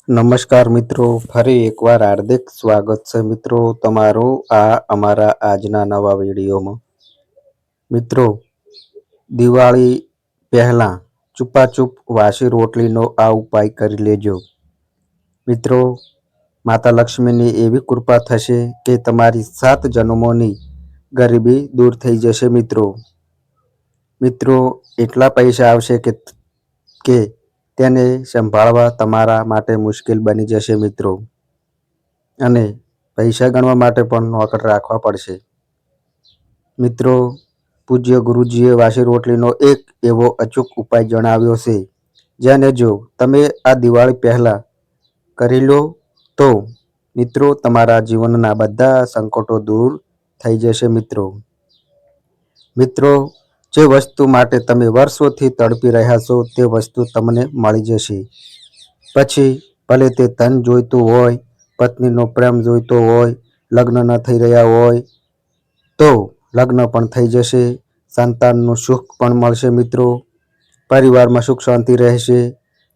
નમસ્કાર મિત્રો, ફરી એકવાર હાર્દિક સ્વાગત છે મિત્રો તમારું આ અમારા આજના નવા વિડીયોમાં. મિત્રો, દિવાળી પહેલા ચૂપાચૂપ વાસી રોટલીનો આ ઉપાય કરી લેજો. મિત્રો, માતા લક્ષ્મીની એવી કૃપા થશે કે તમારી 7 જન્મોની ગરીબી દૂર થઈ જશે મિત્રો. મિત્રો, એટલા પૈસા આવશે કે તેને સંભાળવા તમારા માટે મુશ્કેલ બની જશે મિત્રો. અને પૈસા ગણવા માટે પણ નોકર રાખવા પડશે. મિત્રો, પૂજ્ય ગુરુજીએ વાસી રોટલીનો એક એવો અચૂક ઉપાય જણાવ્યો છે, જેને જો તમે આ દિવાળી પહેલા કરી લો તો મિત્રો તમારા જીવનના બધા સંકટો દૂર થઈ જશે મિત્રો. મિત્રો, જે વસ્તુ માટે તમે વર્ષોથી તડપી રહ્યા છો તે વસ્તુ તમને મળી જશે. પછી ભલે તે ધન જોઈતું હોય, પત્નીનો પ્રેમ જોઈતો હોય, લગ્ન ન થઈ રહ્યા હોય તો લગ્ન પણ થઈ જશે, સંતાનનું સુખ પણ મળશે મિત્રો, પરિવારમાં સુખ શાંતિ રહેશે.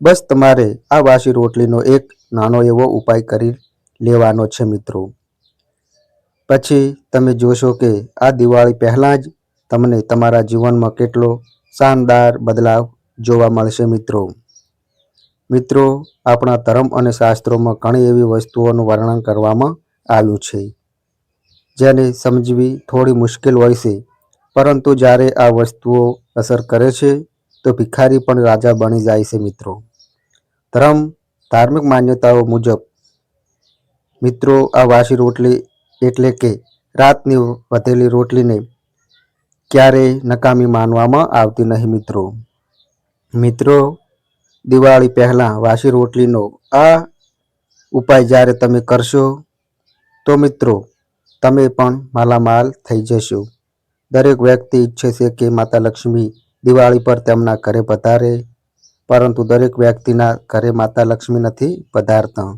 બસ તમારે આ વાસી રોટલીનો એક નાનો એવો ઉપાય કરી લેવાનો છે મિત્રો. પછી તમે જોશો કે આ દિવાળી પહેલાં જ તમને તમારા જીવનમાં કેટલો શાનદાર બદલાવ જોવા મળશે મિત્રો. મિત્રો, આપણા ધર્મ અને શાસ્ત્રોમાં ઘણી એવી વસ્તુઓનું વર્ણન કરવામાં આવ્યું છે, જેને સમજવી થોડી મુશ્કેલ હોય છે, પરંતુ જ્યારે આ વસ્તુઓ અસર કરે છે તો ભિખારી પણ રાજા બની જાય છે મિત્રો. ધાર્મિક માન્યતાઓ મુજબ મિત્રો, આ વાસી રોટલી એટલે કે રાતની વધેલી રોટલીને ક્યારેય નકામી માનવામાં આવતી નહીં મિત્રો. મિત્રો, દિવાળી પહેલાં વાસી રોટલીનો આ ઉપાય જ્યારે તમે કરશો તો મિત્રો તમે પણ માલામાલ થઈ જશો. દરેક વ્યક્તિ ઈચ્છે છે કે માતા લક્ષ્મી દિવાળી પર તેમના ઘરે પધારે, પરંતુ દરેક વ્યક્તિના ઘરે માતા લક્ષ્મી નથી પધારતા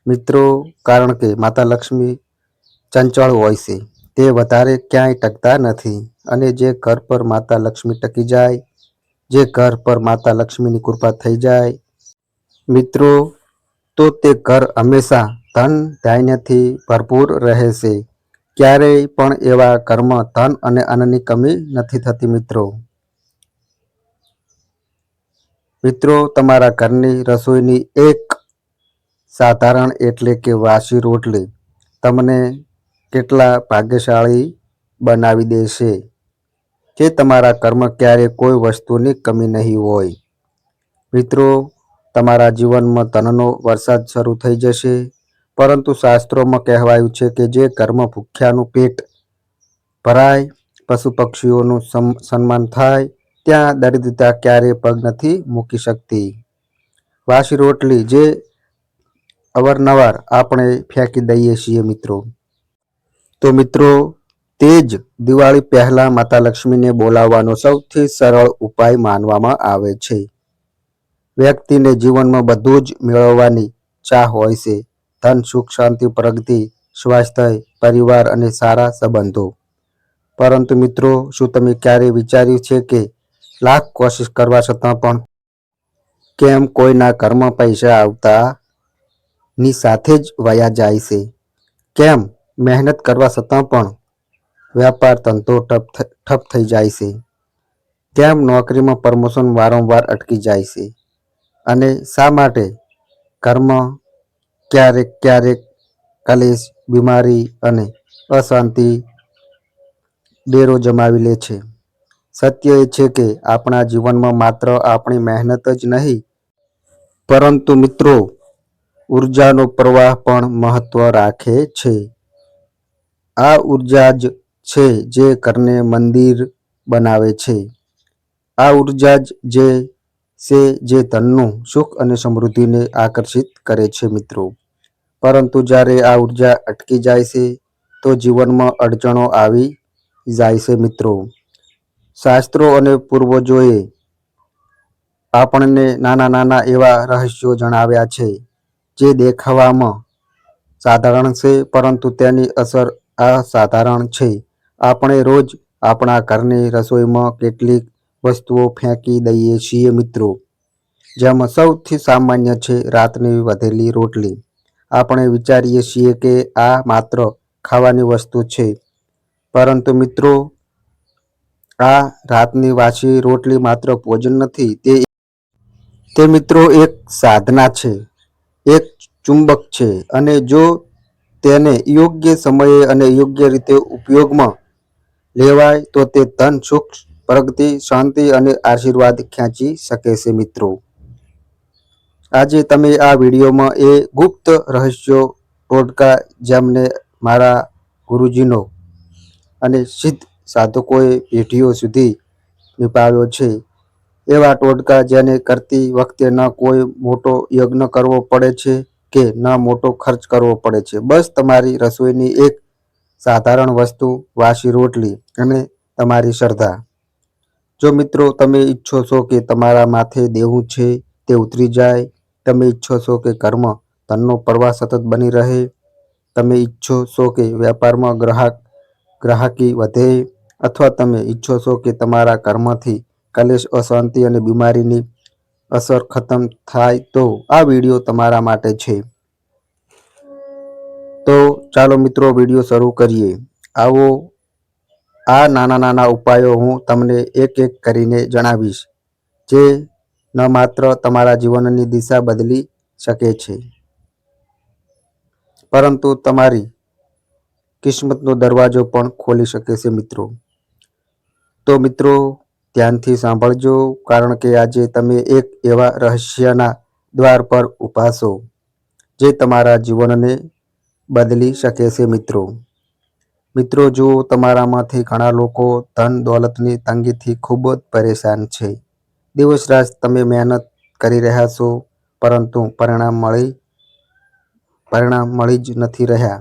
મિત્રો, કારણ કે માતા લક્ષ્મી ચંચળ હોય છે, તે વધારે ક્યાંય ટકતા નથી. અને જે ઘર પર માતા લક્ષ્મી ટકી જાય, જે ઘર પર માતા લક્ષ્મીની કૃપા થઈ જાય મિત્રો, તો તે ઘર હંમેશા ધન ધાન્યથી ભરપૂર રહે છે. ક્યારેય પણ એવા ઘરમાં ધન અને અન્નની કમી નથી થતી મિત્રો. મિત્રો, તમારા ઘરની રસોઈની એક સાધારણ એટલે કે વાસી રોટલી તમને કેટલા ભાગ્યશાળી બનાવી દેશે કે તમારા ઘરમાં ક્યારેય કોઈ વસ્તુની કમી નહીં હોય. મિત્રો, તમારા જીવનમાં ધનનો વરસાદ શરૂ થઈ જશે, પરંતુ શાસ્ત્રોમાં કહેવાયું છે કે જે ઘરમાં ભૂખ્યાનું પેટ ભરાય, પશુ પક્ષીઓનું સન્માન થાય, ત્યાં દરિદ્રતા ક્યારેય પગ નથી મૂકી શકતી. વાસી રોટલી જે અવારનવાર આપણે ફેંકી દઈએ છીએ મિત્રો, તો મિત્રો તે જ દિવાળી પહેલાં માતા લક્ષ્મીને બોલાવવાનો સૌથી સરળ ઉપાય માનવામાં આવે છે. વ્યક્તિને જીવનમાં બધું જ મેળવવાની ચાહ હોય છે, ધન, સુખ, શાંતિ, પ્રગતિ, સ્વાસ્થ્ય, પરિવાર અને સારા સંબંધો. પરંતુ મિત્રો, શું તમે ક્યારેય વિચાર્યું છે કે લાખ કોશિશ કરવા છતાં પણ કેમ કોઈના ઘરમાં પૈસા આવતા ની સાથે જ વયા જાય છે? કેમ મહેનત કરવા છતાં પણ વ્યાપાર ધંધો ઠપ થઈ જાય છે? કેમ નોકરીમાં પ્રમોશન વારંવાર અટકી જાય છે? અને શા માટે ઘરમાં ક્યારેક કલેશ, બીમારી અને અશાંતિ ડેરો જમાવી લે છે? સત્ય એ છે કે આપણા જીવનમાં માત્ર આપણી મહેનત જ નહીં, પરંતુ મિત્રો ઉર્જાનો પ્રવાહ પણ મહત્વ રાખે છે. આ ઉર્જા જ છે જે ઘરને મંદિર બનાવે છે. આ ઉર્જા જ છે જે ધનનું સુખ અને સમૃદ્ધિને આકર્ષિત કરે છે મિત્રો. પરંતુ જ્યારે આ ઉર્જા અટકી જાય છે તો જીવનમાં અડચણો આવી જાય છે મિત્રો. શાસ્ત્રો અને પૂર્વજોએ આપણને નાના એવા રહસ્યો જણાવ્યા છે, જે દેખાવામાં સાધારણ છે પરંતુ તેની અસર અસાધારણ છે. આપણે રોજ આપણા ઘરની રસોઈમાં કેટલીક વસ્તુઓ ફેંકી દઈએ છીએ મિત્રો, જેમાં સૌથી સામાન્ય છે રાતની વધેલી રોટલી. આપણે વિચારીએ છીએ કે આ માત્ર ખાવાની વસ્તુ છે, પરંતુ મિત્રો, આ રાતની વાસી રોટલી માત્ર ભોજન નથી, તે મિત્રો એક સાધના છે, એક ચુંબક છે, અને જો તેને યોગ્ય સમયે અને યોગ્ય રીતે ઉપયોગમાં લેવાય તો તે ધન, સુખ, પ્રગતિ, શાંતિ અને આશીર્વાદ ખેંચી શકે છે. મિત્રો, આજે તમે આ વિડીયોમાં એ ગુપ્ત રહસ્યો, ટોટકા જેમને મારા ગુરુજીનો અને સિદ્ધ સાધકોએ પેઢીઓ સુધી નિભાવ્યો છે, એવા ટોટકા જેને કરતી વખતે ન કોઈ મોટો યજ્ઞ કરવો પડે છે કે ન મોટો ખર્ચ કરવો પડે છે. બસ તમારી રસોઈની એક સાધારણ વસ્તુ, વાસી રોટલી અને તમારી શ્રદ્ધા. જો મિત્રો તમે ઈચ્છો છો કે તમારા માથે દેવું છે તે ઉતરી જાય, તમે ઈચ્છો છો કે ઘરમાં ધનનો પ્રવાહ સતત બની રહે, તમે ઈચ્છો છો કે વેપારમાં ગ્રાહકી વધે, અથવા તમે ઈચ્છો છો કે તમારા ઘરમાંથી કલેશ, અશાંતિ અને બીમારીની અસર ખતમ થાય, તો આ વિડીયો તમારા માટે છે. તો ચાલો મિત્રો, વિડીયો શરૂ કરીએ. આવો, આ નાના નાના ઉપાયો હું તમને એક એક કરીને જણાવીશ, જે ન માત્ર તમારા જીવનની દિશા બદલી શકે છે, પરંતુ તમારી કિસ્મતનો દરવાજો પણ ખોલી શકે છે. મિત્રો, તો મિત્રો ધ્યાનથી સાંભળજો, કારણ કે આજે તમે એક એવા રહસ્યના દ્વાર પર ઊભા છો જે તમારા જીવનને બદલી શકે છે. મિત્રો, જો તમારામાંથી ઘણા લોકો ધન દોલતની તંગીથી ખૂબ જ પરેશાન છે. દિવસ રાત તમે મહેનત કરી રહ્યા છો, પરંતુ પરિણામ મળી જ નથી રહ્યા.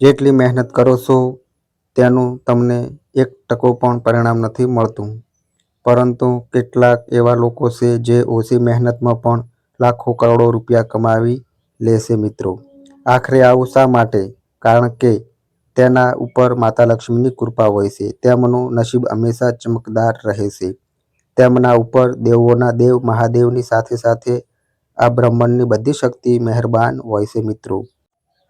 જેટલી મહેનત કરો છો તેનું તમને 1% પણ પરિણામ નથી મળતું. પરંતુ કેટલાક એવા લોકો છે જે ઓછી મહેનતમાં પણ લાખો કરોડો રૂપિયા કમાવી લે છે. મિત્રો, આખરે આવું શા માટે? કારણ કે તેના ઉપર માતા લક્ષ્મીની કૃપા હોય છે. તેમનું નસીબ હંમેશા ચમકદાર રહે છે. તેમના ઉપર દેવોના દેવ મહાદેવની સાથે સાથે આ બ્રહ્માંડની બધી શક્તિ મહેરબાન હોય છે. મિત્રો,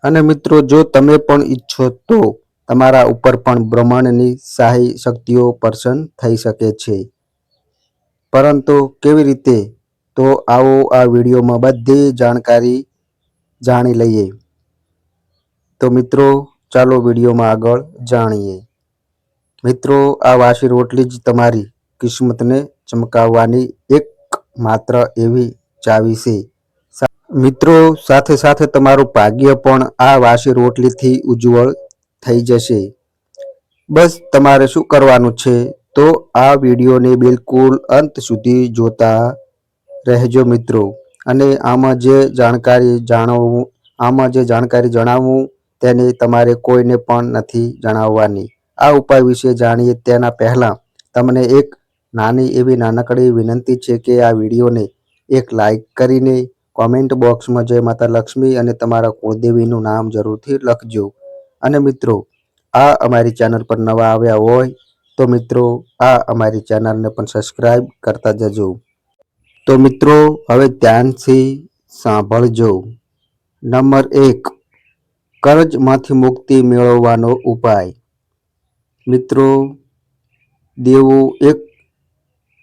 અને મિત્રો, જો તમે પણ ઈચ્છો તો તમારા ઉપર પણ બ્રહ્માંડની શાહી શક્તિઓ પ્રસન્ન થઈ શકે છે. પરંતુ કેવી રીતે? તો આવો આ વિડીયોમાં બધી જાણકારી જાણી લઈએ. તો મિત્રો, ચાલો વિડીયોમાં આગળ જાણીએ. મિત્રો, આ વાસી રોટલી જ તમારી કિસ્મતને ચમકાવવાની એક માત્ર એવી ચાવી છે. મિત્રો, સાથે સાથે તમારું ભાગ્ય પણ આ વાસી રોટલીથી ઉજ્જવળ થઈ જશે. બસ તમારે શું કરવાનું છે? તો આ વિડીયોને બિલકુલ અંત સુધી જોતા રહેજો મિત્રો, અને આમાં જે જાણકારી જણાવું તેને તમારે કોઈને પણ નથી જણાવવાની. આ ઉપાય વિશે જાણીએ તેના પહેલા તમને એક નાની એવી નાનકડી વિનંતી છે કે આ વિડીયોને એક લાઈક કરીને કોમેન્ટ બોક્સમાં જય માતા લક્ષ્મી અને તમારા કુળદેવીનું નામ જરૂરથી લખજો. અને મિત્રો, આ અમારી ચેનલ પર નવા આવ્યા હોય તો મિત્રો આ અમારી ચેનલને પણ સબસ્ક્રાઈબ કરતા જજો. તો મિત્રો, હવે ધ્યાનથી સાંભળજો. નંબર 1, કર્જમાંથી મુક્તિ મેળવવાનો ઉપાય. મિત્રો, દેવું એક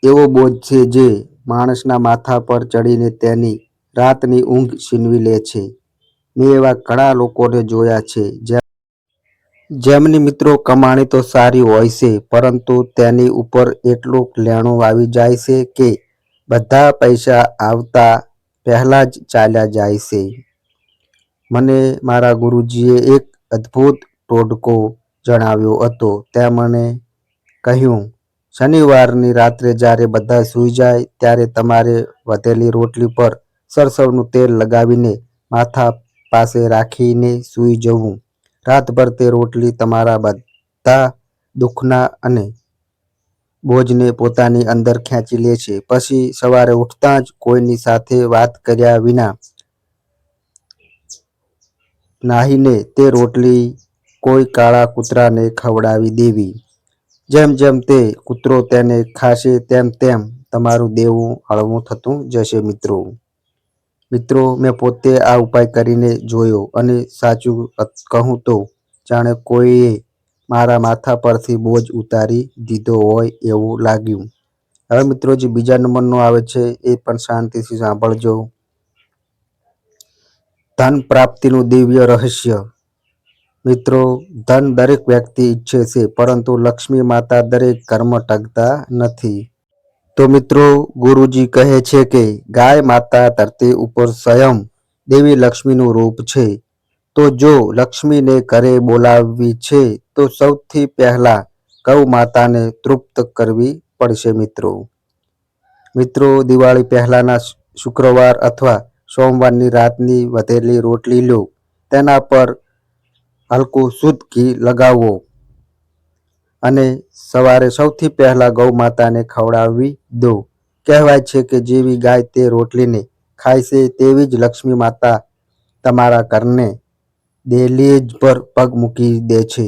એવો બોજ છે જે માણસના માથા પર ચડીને તેની રાતની ઊંઘ છીનવી લે છે. મેં એવા ઘણા લોકોને જોયા છે જેમની મિત્રો કમાણી તો સારી હોય છે, પરંતુ તેની ઉપર એટલું લેણું આવી જાય છે કે બધા પૈસા આવતા પહેલા જ ચાલ્યા જાય છે. મને મારા ગુરુજીએ એક અદ્ભુત ટોટકો જણાવ્યો હતો. તેમણે કહ્યું, શનિવારની રાત્રે જ્યારે બધા સૂઈ જાય ત્યારે તમારે વધેલી રોટલી પર સરસવનું તેલ લગાવીને માથા પાસે રાખીને સૂઈ જવું. રાતભર તે રોટલી તમારા બધા દુઃખના અને બોજને પોતાની અંદર ખેંચી લે છે. પછી સવારે ઉઠતાં જ કોઈની સાથે વાત કર્યા વિના નાહીને તે રોટલી કોઈ કાળા કૂતરાને ખવડાવી દેવી. જેમ જેમ તે કૂતરો તેને ખાશે તેમ તેમ તમારું દેવું હળવું થતું જશે મિત્રો. મિત્રો, મેં પોતે આ ઉપાય કરીને જોયો અને સાચું કહું તો જાણે કોઈએ મારા માથા પરથી બોજ ઉતારી દીધો હોય એવું લાગ્યું. હવે મિત્રો, જે બીજા નંબરનો આવે છે એ પણ શાંતિથી સાંભળજો. ધન પ્રાપ્તિનું દિવ્ય રહસ્ય. મિત્રો, ધન દરેક વ્યક્તિ ઈચ્છે છે, પરંતુ લક્ષ્મી માતા દરેક ઘરમાં ટકતા નથી. તો મિત્રો, ગુરુજી કહે છે કે ગાય માતા ધરતી ઉપર સ્વયં દેવી લક્ષ્મીનું રૂપ છે. તો જો લક્ષ્મીને ઘરે બોલાવવી છે તો સૌથી પહેલા ગૌ માતાને તૃપ્ત કરવી પડશે મિત્રો. મિત્રો, દિવાળી પહેલાના શુક્રવાર અથવા સોમવારની રાતની વધેલી રોટલી લો, તેના પર હલકું શુદ્ધ ઘી લગાવો અને સવારે સૌથી પહેલા ગૌ માતાને ખવડાવી દો. કહેવાય છે કે જેવી ગાય તે રોટલીને ખાય છે તેવી જ લક્ષ્મી માતા તમારા ઘરને દહેલીજ પર પગ મૂકી દે છે.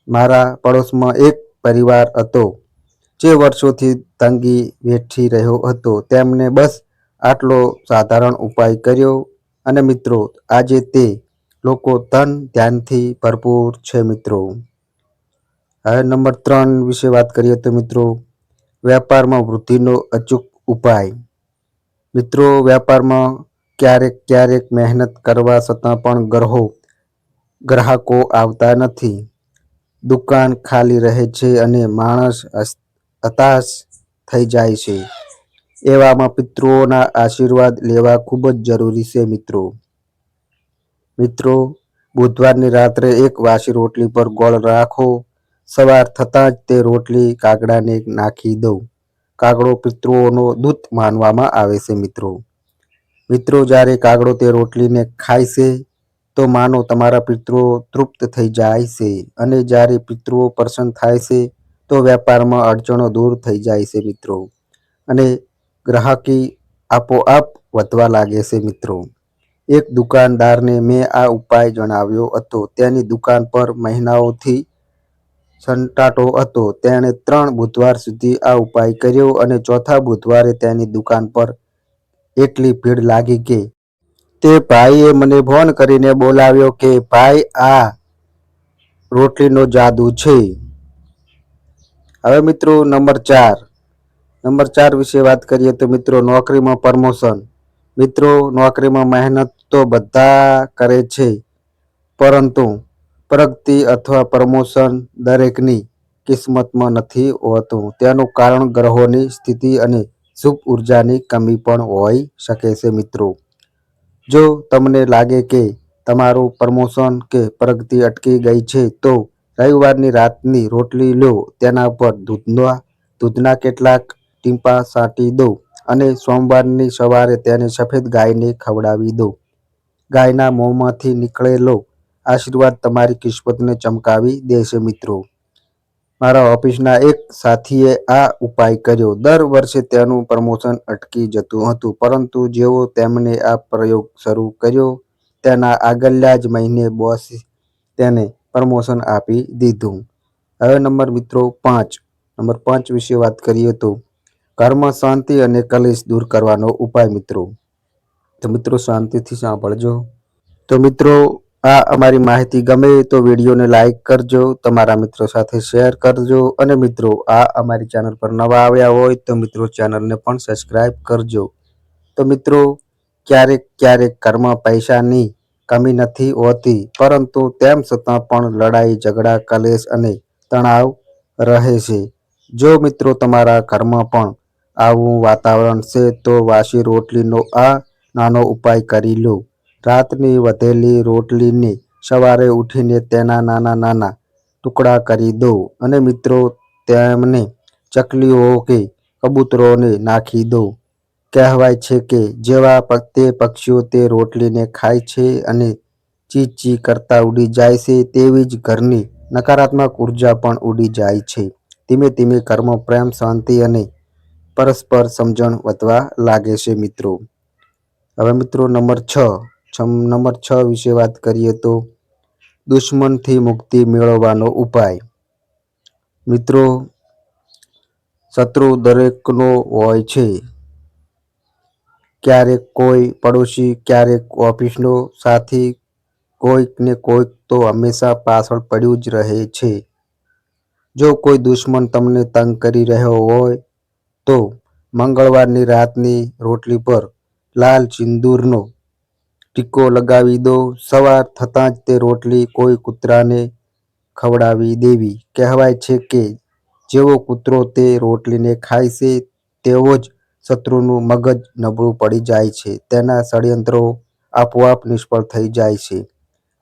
મારા પડોશમાં એક પરિવાર હતો જે વર્ષોથી તંગી વેઠી રહ્યો હતો. તેમણે બસ આટલો સાધારણ ઉપાય કર્યો અને મિત્રો, આજે તે લોકો ધન ધ્યાનથી ભરપૂર છે મિત્રો. હવે નંબર 3 વિશે વાત કરીએ તો મિત્રો, વેપારમાં વૃદ્ધિનો અચૂક ઉપાય. મિત્રો, વેપારમાં ક્યારેક મહેનત કરવા છતાં પણ ગ્રાહકો આવતા નથી. દુકાન ખાલી રહે છે અને માણસ હતાશ થઈ જાય છે. એવામાં પિતૃઓના આશીર્વાદ લેવા ખૂબ જ જરૂરી છે મિત્રો. મિત્રો, બુધવારની રાત્રે એક વાસી રોટલી પર ગોળ રાખો. સવાર થતાં જ તે રોટલી કાગડાને નાખી દો. કાગડો પિતૃઓનો દૂત માનવામાં આવે છે મિત્રો. મિત્રો, જ્યારે કાગડો તે રોટલીને ખાય છે તો માનો તમારા પિતૃઓ તૃપ્ત થઈ જાય છે અને જ્યારે પિતૃઓ પ્રસન્ન થાય છે તો વેપારમાં અડચણો દૂર થઈ જાય છે મિત્રો અને ગ્રાહકી આપોઆપ વધવા લાગે છે મિત્રો. એક દુકાનદારને મેં આ ઉપાય જણાવ્યો હતો. તેની દુકાન પર મહિનાઓથી સંટાટો હતો. તેણે 3 બુધવાર સુધી આ ઉપાય કર્યો અને ચોથા બુધવારે તેની દુકાન પર એટલી ભીડ લાગી કે તે ભાઈએ મને ફોન કરીને બોલાવ્યો કે ભાઈ, આ રોટલીનો જાદુ છે. હવે મિત્રો, નંબર 4 વિશે વાત કરીએ તો મિત્રો, નોકરીમાં પ્રમોશન. મિત્રો, નોકરીમાં મહેનત તો બધા કરે છે, પરંતુ પ્રગતિ અથવા પ્રમોશન દરેકની કિસ્મતમાં નથી હોતું. તેનું કારણ ગ્રહોની સ્થિતિ અને શુભ ઉર્જાની કમી પણ હોઈ શકે છે મિત્રો. જો તમને લાગે કે તમારું પ્રમોશન કે પ્રગતિ અટકી ગઈ છે તો રવિવારની રાતની રોટલી લો, તેના પર દૂધના કેટલાક ટીપાં છાંટી દો અને સોમવારની સવારે તેને સફેદ ગાયને ખવડાવી દો. ગાયના મોંમાંથી નીકળેલો આશીર્વાદ તમારી કિસ્મતને ચમકાવી દેશે મિત્રો. મારા ઓફિસના એક સાથીએ આ ઉપાય કર્યો. દર વર્ષે તેનું પ્રમોશન અટકી જતું હતું, પરંતુ જેવો તેમણે આ પ્રયોગ શરૂ કર્યો તેના આગલા જ મહિને બોસે તેને પ્રમોશન આપી દીધું. હવે નંબર 5 વિશે વાત કરીએ તો ઘરમાં શાંતિ અને કલેશ દૂર કરવાનો ઉપાય મિત્રો. તો મિત્રો, શાંતિથી સાંભળજો. તો મિત્રો, આ અમારી માહિતી ગમે તો વિડીયોને લાઈક કરજો, તમારા મિત્રો સાથે શેર કરજો અને મિત્રો, આ અમારી ચેનલ પર નવા આવ્યા હોય તો મિત્રો ચેનલને પણ સબસ્ક્રાઈબ કરજો. તો મિત્રો, ક્યારેક ઘરમાં પૈસાની કમી નથી હોતી, પરંતુ તેમ છતાં પણ લડાઈ, ઝઘડા, કલેશ અને તણાવ રહે છે. જો મિત્રો તમારા ઘરમાં પણ આવું વાતાવરણ છે તો વાસી રોટલીનો આ નાનો ઉપાય કરી લો. રાતની વધેલી રોટલીને સવારે ઉઠીને તેના નાના ટુકડા કરી દો અને મિત્રો તેમને ચકલીઓ કે કબૂતરોને નાખી દો. કહેવાય છે કે જેવા તે પક્ષીઓ તે રોટલીને ખાય છે અને ચી ચી કરતા ઉડી જાય છે, તેવી જ ઘરની નકારાત્મક ઉર્જા પણ ઉડી જાય છે. ધીમે ધીમે ઘરમાં પ્રેમ, શાંતિ અને પરસ્પર સમજણ વધવા લાગે છે મિત્રો. હવે મિત્રો, નંબર 6 વિશે વાત કરીએ તો દુશ્મનથી મુક્તિ મેળવવાનો ઉપાય. મિત્રો, શત્રુ દરેકનો હોય છે. ક્યારેક કોઈ પડોશી, ક્યારેક ઓફિસનો સાથી, કોઈક ને કોઈક તો હંમેશા પાછળ પડ્યું જ રહે છે. જો કોઈ દુશ્મન તમને તંગ કરી રહ્યો હોય તો મંગળવારની રાતની રોટલી પર લાલ સિંદૂરનો ટીકો લગાવી દો. સવાર થતાં જ તે રોટલી કોઈ કૂતરાને ખવડાવી દેવી. કહેવાય છે કે જેવો કૂતરો તે રોટલીને ખાય છે તેવો જ શત્રુનું મગજ નબળું પડી જાય છે, તેના ષડયંત્રો આપોઆપ નિષ્ફળ થઈ જાય છે.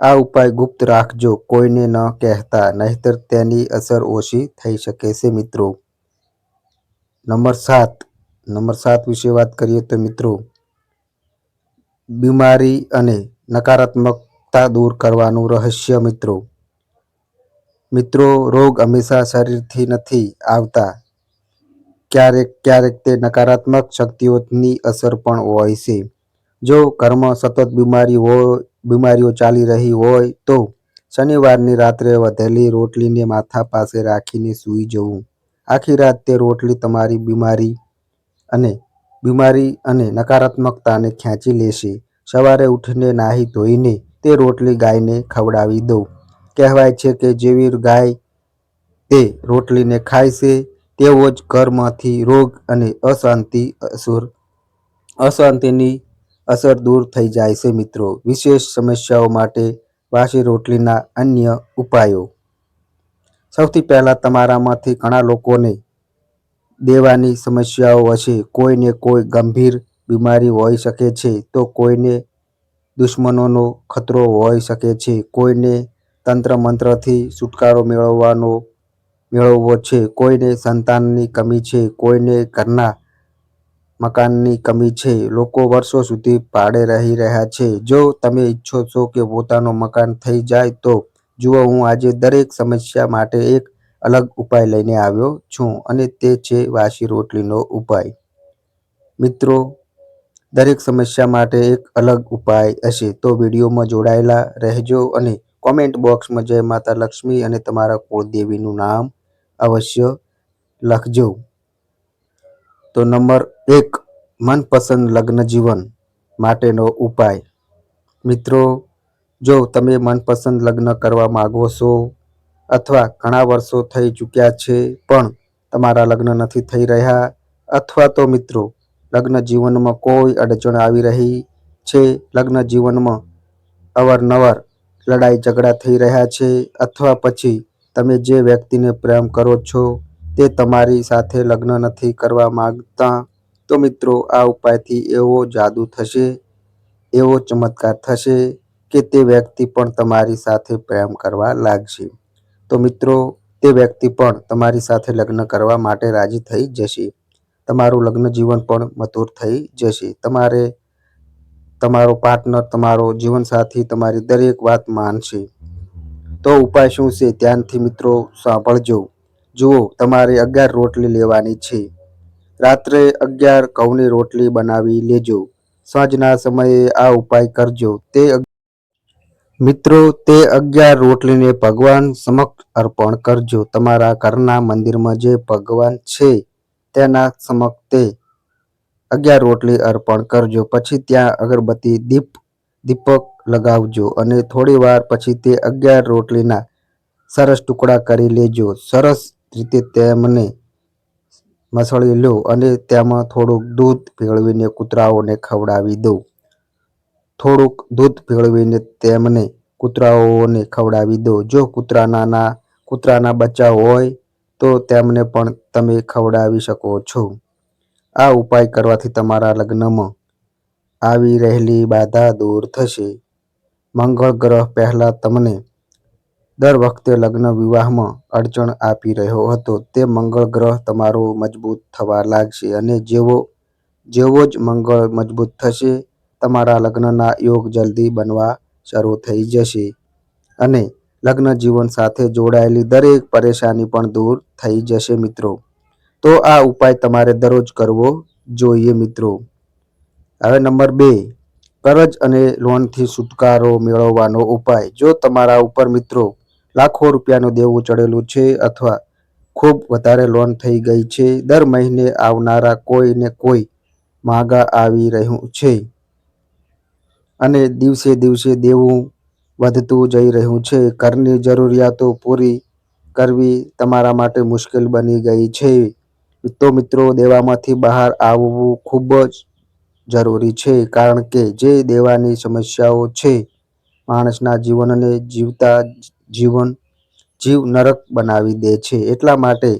આ ઉપાય ગુપ્ત રાખજો, કોઈને ન કહેતા, નહીંતર તેની અસર ઓછી થઈ શકે છે મિત્રો. નંબર 7 વિશે વાત કરીએ તો મિત્રો, બીમારી અને નકારાત્મકતા દૂર કરવાનું રહસ્ય. મિત્રો, રોગ હંમેશા શરીરથી નથી આવતા. ક્યારેક ક્યારેક તે નકારાત્મક શક્તિઓની અસર પણ હોય છે. જો ઘરમાં સતત બીમારીઓ ચાલી રહી હોય તો શનિવારની રાત્રે વધેલી રોટલીને માથા પાસે રાખીને સૂઈ જવું. આખી રાત તે રોટલી તમારી બીમારી અને નકારાત્મકતાને ખેંચી લેશે. સવારે ઉઠીને નાહી ધોઈને તે રોટલી ગાયને ખવડાવી દો. કહેવાય છે કે જેવી ગાય તે રોટલીને ખાય છે તેવો જ ઘરમાંથી રોગ અને અશાંતિની અસર દૂર થઈ જાય છે મિત્રો. વિશેષ સમસ્યાઓ માટે વાસી રોટલીના અન્ય ઉપાયો. સૌથી પહેલા, તમારામાંથી ઘણા લોકોને દેવાની સમસ્યાઓ હશે. કોઈને કોઈ ગંભીર બીમારી હોઈ શકે છે, તો કોઈને દુશ્મનોનો ખતરો હોઈ શકે છે, કોઈને તંત્ર મંત્રથી છુટકારો મેળવવો છે, કોઈને સંતાનની કમી છે, કોઈને ઘરના મકાનની કમી છે. લોકો વર્ષો સુધી ભાડે રહી રહ્યા છે. જો તમે ઈચ્છો છો કે પોતાનું મકાન થઈ જાય તો જુઓ, હું આજે દરેક સમસ્યા માટે એક અલગ ઉપાય લઈને આવ્યો છું, અને તે છે વાસી રોટલીનો ઉપાય. મિત્રો, દરેક સમસ્યા માટે એક અલગ ઉપાય હશે, તો વિડીયોમાં જોડાયેલા રહેજો અને કોમેન્ટ બોક્સમાં જય માતા લક્ષ્મી અને તમારા કુળદેવીનું નામ અવશ્ય લખજો. તો નંબર 1, મનપસંદ લગ્ન જીવન માટેનો ઉપાય. મિત્રો, જો તમે મનપસંદ લગ્ન કરવા માંગો છો અથવા ઘણા વર્ષો થઈ ચૂક્યા છે પણ તમારા લગ્ન નથી થઈ રહ્યા, અથવા તો મિત્રો લગ્ન જીવનમાં કોઈ અડચણ આવી રહી છે, લગ્ન જીવનમાં અવારનવાર લડાઈ ઝઘડા થઈ રહ્યા છે, અથવા પછી તમે જે વ્યક્તિને પ્રેમ કરો છો તે તમારી સાથે લગ્ન નથી કરવા માંગતા, તો મિત્રો આ ઉપાયથી એવો જાદુ થશે, એવો ચમત્કાર થશે કે તે વ્યક્તિ પણ તમારી સાથે પ્રેમ કરવા લાગશે. તો મિત્રો, તે વ્યક્તિ પણ તમારી સાથે લગ્ન કરવા માટે રાજી થઈ જશે. તમારું લગ્ન જીવન પણ મધુર થઈ જશે. તમારો પાર્ટનર, તમારો જીવનસાથી તમારી દરેક વાત માનશે. તો ઉપાય શું છે? ધ્યાનથી મિત્રો સાંભળજો. જુઓ, તમારે 11 રોટલી લેવાની છે. રાત્રે 11 ઘઉંની રોટલી બનાવી લેજો. સાંજના સમયે આ ઉપાય કરજો. મિત્રો, તે 11 રોટલીને ભગવાન સમક્ષ અર્પણ કરજો. તમારા ઘરના મંદિરમાં જે ભગવાન છે તેના સમક્ષ તે 11 રોટલી અર્પણ કરજો. પછી ત્યાં અગરબત્તી, દીપક લગાવજો અને થોડી વાર પછી તે 11 રોટલીના સરસ ટુકડા કરી લેજો. સરસ રીતે તેમને મસળી લો અને તેમાં થોડુંક દૂધ ભેળવીને કૂતરાઓને ખવડાવી દો. થોડુંક દૂધ ભેળવીને તેમને કૂતરાઓને ખવડાવી દો. જો કૂતરાના બચ્ચા હોય તો તેમને પણ તમે ખવડાવી શકો છો. આ ઉપાય કરવાથી તમારા લગ્નમાં આવી રહેલી બાધા દૂર થશે. મંગળ ગ્રહ પહેલા તમને દર વખતે લગ્ન વિવાહમાં અડચણ આપી રહ્યો હતો, તે મંગળ ગ્રહ તમારો મજબૂત થવા લાગશે, અને જેવો જ મંગળ મજબૂત થશે, તમારા લગ્નના યોગ જલ્દી બનવા શરૂ થઈ જશે, અને લગ્ન જીવન સાથે જોડાયેલી દરેક પરેશાની પણ દૂર થઈ જશે મિત્રો. તો આ ઉપાય તમારે દરરોજ કરવો જોઈએ મિત્રો. હવે નંબર 2, કરજ અને લોનથી છુટકારો મેળવવાનો ઉપાય. જો તમારા ઉપર મિત્રો લાખો રૂપિયાનું દેવું ચડેલું છે, અથવા ખૂબ વધારે લોન થઈ ગઈ છે. દર મહિને આવનારા કોઈ ને કોઈ માંગા આવી રહ્યું છે અને દિવસે દિવસે દેવું વધતું જઈ રહ્યું છે. ઘરની જરૂરિયાતો પૂરી કરવી તમારા માટે મુશ્કેલ બની ગઈ છે. તો મિત્રો, દેવામાંથી બહાર આવવું ખૂબ જ જરૂરી છે, કારણ કે જે દેવાની સમસ્યાઓ છે માણસના જીવનને જીવ નરક બનાવી દે છે. એટલા માટે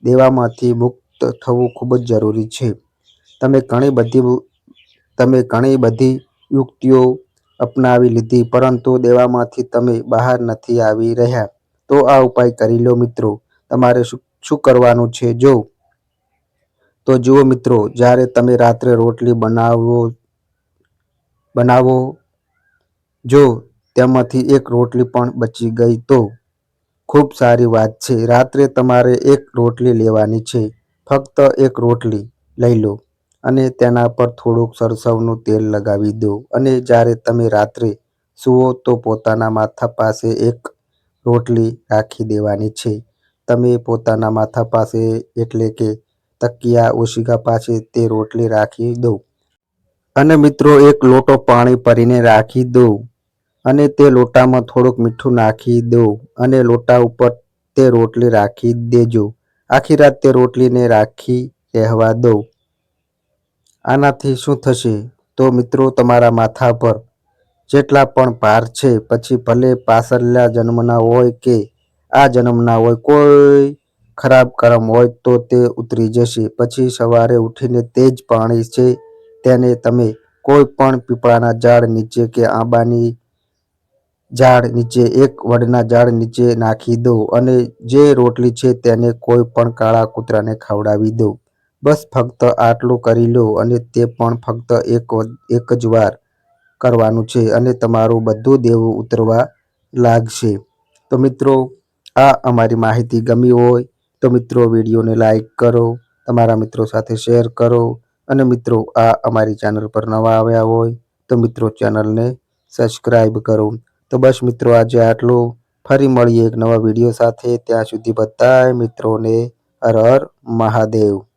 દેવામાંથી મુક્ત થવું ખૂબ જ જરૂરી છે. તમે ઘણી બધી યુક્તિઓ અપનાવી લીધી, પરંતુ દેવામાંથી તમે બહાર નથી આવી રહ્યા. તો આ ઉપાય કરી લો મિત્રો. તમારે શું કરવાનું છે તો જુઓ મિત્રો, જ્યારે તમે રાત્રે રોટલી બનાવો, જો તેમાંથી એક રોટલી પણ બચી ગઈ તો ખૂબ સારી વાત છે. રાત્રે તમારે એક રોટલી લેવાની છે. ફક્ત એક રોટલી લઈ લો અને તેના પર થોડુંક સરસવનું તેલ લગાવી દો અને જ્યારે તમે રાત્રે સૂવો તો પોતાના માથા પાસે એક રોટલી રાખી દેવાની છે. તમે પોતાના માથા પાસે એટલે કે તકિયા ઓશિકા પાસે તે રોટલી રાખી દો અને મિત્રો એક લોટો પાણી ભરીને રાખી દો અને તે લોટામાં થોડુંક મીઠું નાખી દો અને લોટા ઉપર તે રોટલી રાખી દેજો. આખી રાત તે રોટલીને રાખી રહેવા દો. આનાથી શું થશે તો મિત્રો, તમારા માથા પર જેટલા પણ ભાર છે, પછી ભલે પાછલા જન્મના હોય કે આ જન્મના હોય, કોઈ ખરાબ કર્મ હોય તો તે ઉતરી જશે. પછી સવારે ઉઠીને તે જ પાણી છે તેને તમે કોઈ પણ પીપળાના ઝાડ નીચે કે આંબાની ઝાડ નીચે, એક વડના ઝાડ નીચે નાખી દો અને જે રોટલી છે તેને કોઈ પણ કાળા કૂતરાને ખવડાવી દો. બસ ફક્ત આટલું કરી લો અને તે પણ ફક્ત એક જ વાર કરવાનું છે અને તમારું બધું દેવું ઉતરવા લાગશે. તો મિત્રો, આ અમારી માહિતી ગમી હોય તો મિત્રો વિડીયોને લાઈક કરો, તમારા મિત્રો સાથે શેર કરો અને મિત્રો આ અમારી ચેનલ પર નવા આવ્યા હોય તો મિત્રો ચેનલને સબસ્ક્રાઈબ કરો. તો બસ મિત્રો, આજે આટલું. ફરી મળીએ એક નવા વિડીયો સાથે. ત્યાં સુધી બધાય મિત્રોને હર હર મહાદેવ.